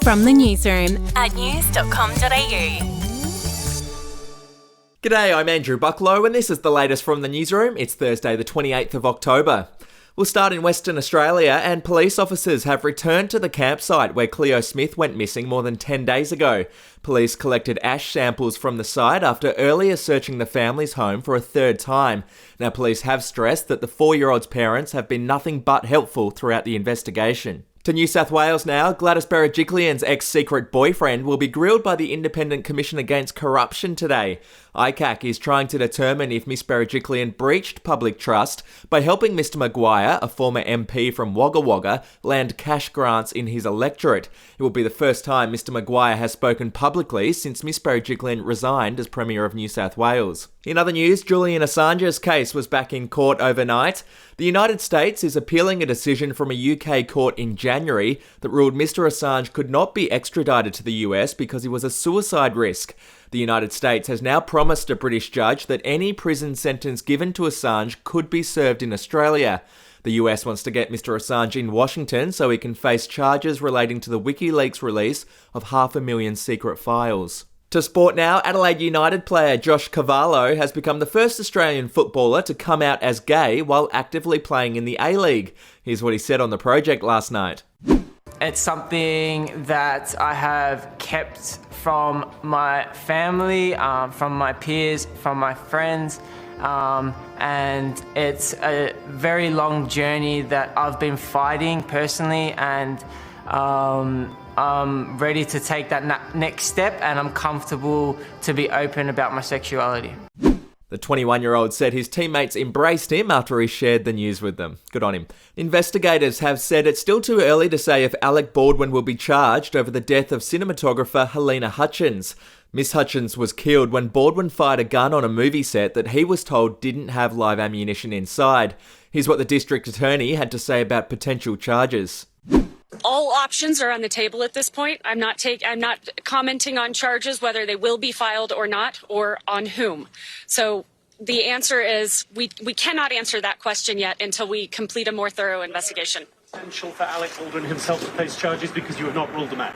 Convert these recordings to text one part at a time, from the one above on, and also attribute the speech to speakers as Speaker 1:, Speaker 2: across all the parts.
Speaker 1: From the newsroom at news.com.au.
Speaker 2: G'day, I'm Andrew Bucklow and this is the latest from the newsroom. It's Thursday the 28th of October. We'll start in Western Australia, and police officers have returned to the campsite where Cleo Smith went missing more than 10 days ago. Police collected ash samples from the site after earlier searching the family's home for a third time. Now, police have stressed that the 4-year-old's parents have been nothing but helpful throughout the investigation. To New South Wales now, Gladys Berejiklian's ex-secret boyfriend will be grilled by the Independent Commission Against Corruption today. ICAC is trying to determine if Miss Berejiklian breached public trust by helping Mr Maguire, a former MP from Wagga Wagga, land cash grants in his electorate. It will be the first time Mr Maguire has spoken publicly since Miss Berejiklian resigned as Premier of New South Wales. In other news, Julian Assange's case was back in court overnight. The United States is appealing a decision from a UK court in January that ruled Mr Assange could not be extradited to the US because he was a suicide risk. The United States has now promised a British judge that any prison sentence given to Assange could be served in Australia. The US wants to get Mr Assange in Washington so he can face charges relating to the WikiLeaks release of 500,000 secret files. To sport now, Adelaide United player Josh Cavallo has become the first Australian footballer to come out as gay while actively playing in the A-League. Here's what he said on the project last night.
Speaker 3: It's something that I have kept from my family, from my peers, from my friends, and it's a very long journey that I've been fighting personally, and I'm ready to take that next step, and I'm comfortable to be open about my sexuality.
Speaker 2: The 21-year-old said his teammates embraced him after he shared the news with them. Good on him. Investigators have said it's still too early to say if Alec Baldwin will be charged over the death of cinematographer Helena Hutchins. Miss Hutchins was killed when Baldwin fired a gun on a movie set that he was told didn't have live ammunition inside. Here's what the district attorney had to say about potential charges.
Speaker 4: All options are on the table at this point. I'm not commenting on charges, whether they will be filed or not, or on whom. So the answer is we cannot answer that question yet until we complete a more thorough investigation.
Speaker 5: Potential for Alec Baldwin himself to face charges because you have not ruled them out?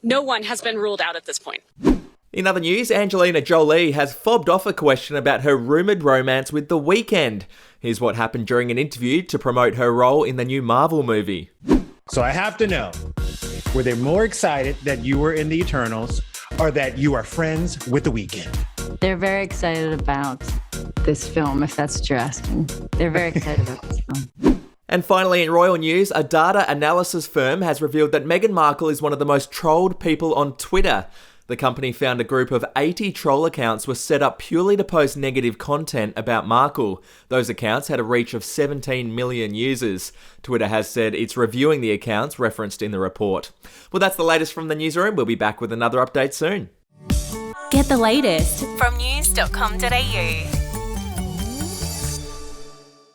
Speaker 4: No one has been ruled out at this point.
Speaker 2: In other news, Angelina Jolie has fobbed off a question about her rumoured romance with The Weeknd. Here's what happened during an interview to promote her role in the new Marvel movie.
Speaker 6: So I have to know, were they more excited that you were in the Eternals or that you are friends with The Weeknd?
Speaker 7: They're very excited about this film, if that's what you're asking. They're very excited about this film.
Speaker 2: And finally, in royal news, a data analysis firm has revealed that Meghan Markle is one of the most trolled people on Twitter. The company found a group of 80 troll accounts were set up purely to post negative content about Markle. Those accounts had a reach of 17 million users. Twitter has said it's reviewing the accounts referenced in the report. Well, that's the latest from the newsroom. We'll be back with another update soon.
Speaker 1: Get the latest from news.com.au.